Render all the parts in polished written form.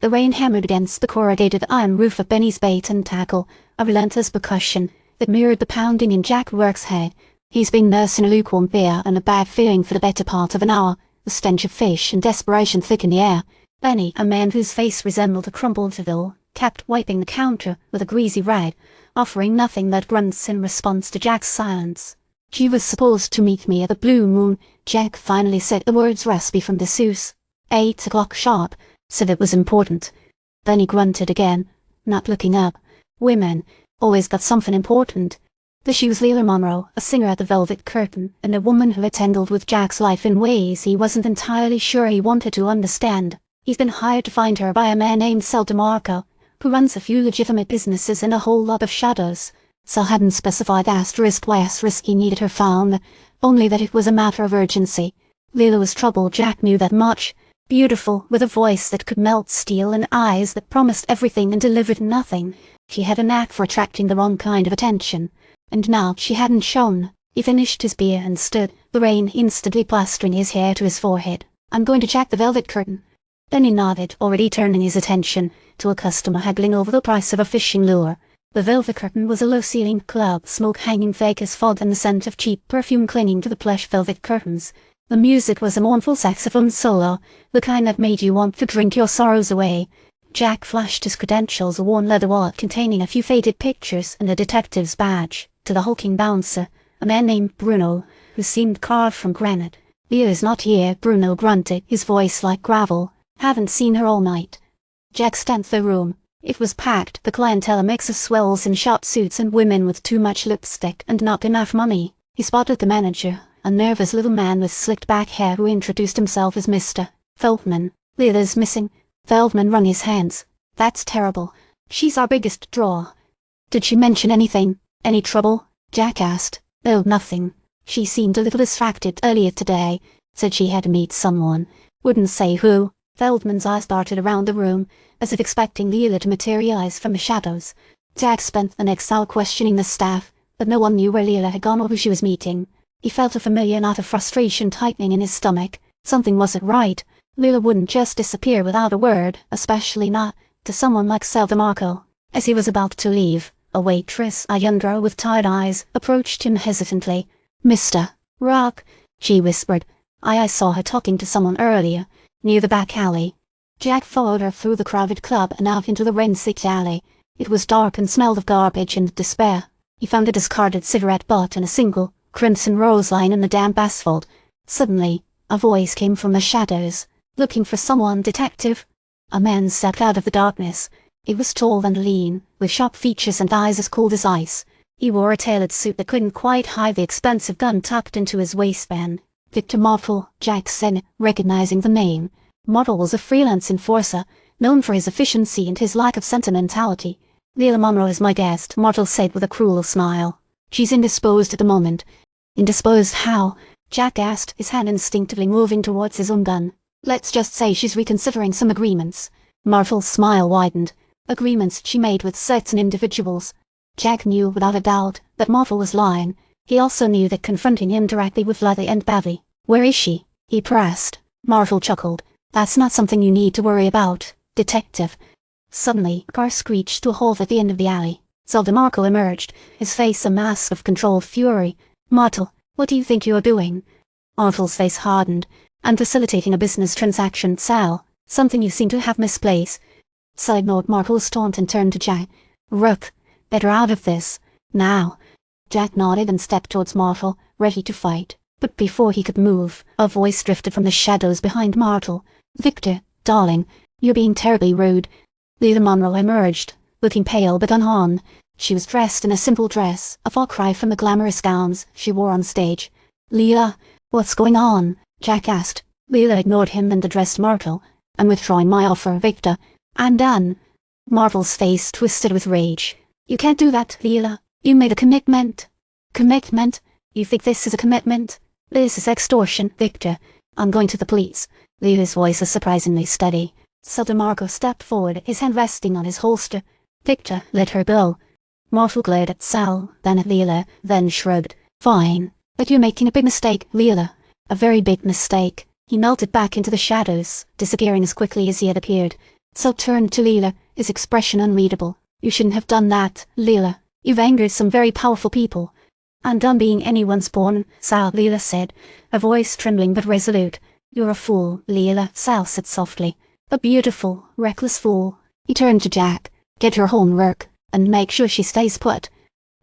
The rain hammered against the corrugated iron roof of Benny's bait and tackle, a relentless percussion that mirrored the pounding in Jack Rourke's head. He's been nursing a lukewarm beer and a bad feeling for the better part of an hour. The stench of fish and desperation thick in the air. Benny, a man whose face resembled a crumpled vial, kept wiping the counter with a greasy rag, offering nothing but grunts in response to Jack's silence. "She was supposed to meet me at the Blue Moon," Jack finally said, the words raspy from disuse. "8 o'clock sharp. Said it was important." Benny grunted again, not looking up. Women always got something important. She was Lila Monroe, a singer at the Velvet Curtain, and a woman who had tangled with Jack's life in ways he wasn't entirely sure he wanted to understand. He's been hired to find her by a man named Sal Demarco, who runs a few legitimate businesses and a whole lot of shadows. Sal hadn't specified asterisk by asterisk he needed her found, only that it was a matter of urgency. Lila was troubled, Jack knew that much. Beautiful, with a voice that could melt steel and eyes that promised everything and delivered nothing. She had a knack for attracting the wrong kind of attention. And now she hadn't shone. He finished his beer and stood, the rain instantly plastering his hair to his forehead. "I'm going to check the Velvet Curtain." Then he nodded, already turning his attention to a customer haggling over the price of a fishing lure. The Velvet Curtain was a low-ceilinged club, smoke hanging fake as fog and the scent of cheap perfume clinging to the plush velvet curtains. The music was a mournful saxophone solo, the kind that made you want to drink your sorrows away. Jack flashed his credentials, a worn leather wallet containing a few faded pictures and a detective's badge, to the hulking bouncer, a man named Bruno, who seemed carved from granite. "Lila's not here," Bruno grunted, his voice like gravel. "Haven't seen her all night." Jack stamped the room. It was packed, the clientele a mix of swells in short suits and women with too much lipstick and not enough money. He spotted the manager, a nervous little man with slicked back hair who introduced himself as Mr. Feldman. "Lila's missing." Feldman wrung his hands. "That's terrible. She's our biggest draw." "Did she mention anything? Any trouble?" Jack asked. "Oh, nothing. She seemed a little distracted earlier today. Said she had to meet someone. Wouldn't say who." Feldman's eyes darted around the room, as if expecting Lila to materialize from the shadows. Jack spent the next hour questioning the staff, but no one knew where Lila had gone or who she was meeting. He felt a familiar knot of frustration tightening in his stomach. Something wasn't right. Lila wouldn't just disappear without a word, especially not to someone like Sal Demarco. As he was about to leave, a waitress, a young girl with tired eyes, approached him hesitantly. "Mr. Rourke," she whispered. I saw her talking to someone earlier, near the back alley." Jack followed her through the crowded club and out into the rain-soaked alley. It was dark and smelled of garbage and despair. He found a discarded cigarette butt and a single, crimson rose line in the damp asphalt. Suddenly, a voice came from the shadows. "Looking for someone, detective?" A man stepped out of the darkness. He was tall and lean, with sharp features and eyes as cold as ice. He wore a tailored suit that couldn't quite hide the expensive gun tucked into his waistband. "Victor Martel," Jack said, recognizing the name. Martel was a freelance enforcer, known for his efficiency and his lack of sentimentality. "Lila Monroe is my guest," Martel said with a cruel smile. "She's indisposed at the moment." "Indisposed how?" Jack asked, his hand instinctively moving towards his own gun. "Let's just say she's reconsidering some agreements." Martel's smile widened. "Agreements she made with certain individuals." Jack knew without a doubt that Martel was lying. He also knew that confronting him directly would lie the end badly. "Where is she?" he pressed. Martel chuckled. "That's not something you need to worry about, detective." Suddenly, a car screeched to a halt at the end of the alley. Sal Demarco emerged, his face a mask of controlled fury. "Martel, what do you think you are doing?" Martel's face hardened. "I'm facilitating a business transaction, Sal. Something you seem to have misplaced." Sal ignored Martel's taunt and turned to Jack. "Rourke, better out of this. Now." Jack nodded and stepped towards Martel, ready to fight. But before he could move, a voice drifted from the shadows behind Martel. "Victor, darling, you're being terribly rude." Lila Monroe emerged, looking pale but unharmed. She was dressed in a simple dress, a far cry from the glamorous gowns she wore on stage. "Lila, what's going on?" Jack asked. Lila ignored him and addressed Martel. "I'm withdrawing my offer, Victor. I'm done." Martel's face twisted with rage. "You can't do that, Lila. You made a commitment." "Commitment? You think this is a commitment? This is extortion, Victor. I'm going to the police." Lila's voice was surprisingly steady. Sal Demarco stepped forward, his hand resting on his holster. "Victor, let her go." Martel glared at Sal, then at Lila, then shrugged. "Fine. But you're making a big mistake, Lila. A very big mistake." He melted back into the shadows, disappearing as quickly as he had appeared. Sal turned to Lila, his expression unreadable. You shouldn't have done that, Lila. You've angered some very powerful people. I'm done being anyone's pawn, Sal, Lila said, her voice trembling but resolute. You're a fool, Lila, Sal said softly. A beautiful, reckless fool. He turned to Jack. Get her home, Rourke, and make sure she stays put.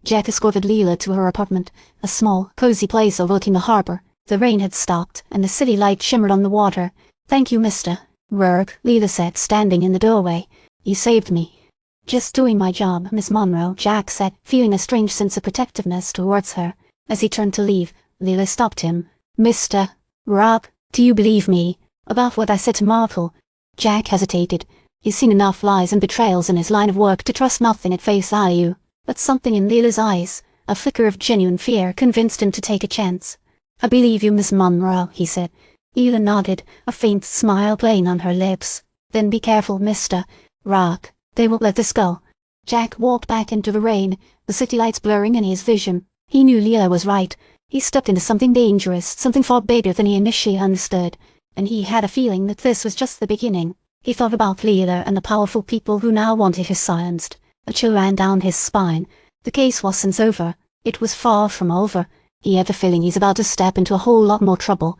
Jack escorted Lila to her apartment, a small, cozy place overlooking the harbor. The rain had stopped, and the city light shimmered on the water. Thank you, Mr. Rourke, Lila said, standing in the doorway. You saved me. Just doing my job, Miss Monroe, Jack said, feeling a strange sense of protectiveness towards her. As he turned to leave, Lila stopped him. Mr. Rourke, do you believe me about what I said to Martel? Jack hesitated. He's seen enough lies and betrayals in his line of work to trust nothing at face value. But something in Lila's eyes, a flicker of genuine fear, convinced him to take a chance. I believe you, Miss Monroe, he said. Lila nodded, a faint smile playing on her lips. Then be careful, Mr. Rourke. They won't let this go. Jack walked back into the rain, the city lights blurring in his vision. He knew Lila was right. He stepped into something dangerous, something far bigger than he initially understood. And he had a feeling that this was just the beginning. He thought about Lila and the powerful people who now wanted her silenced. A chill ran down his spine. The case wasn't over. It was far from over. He had the feeling he's about to step into a whole lot more trouble.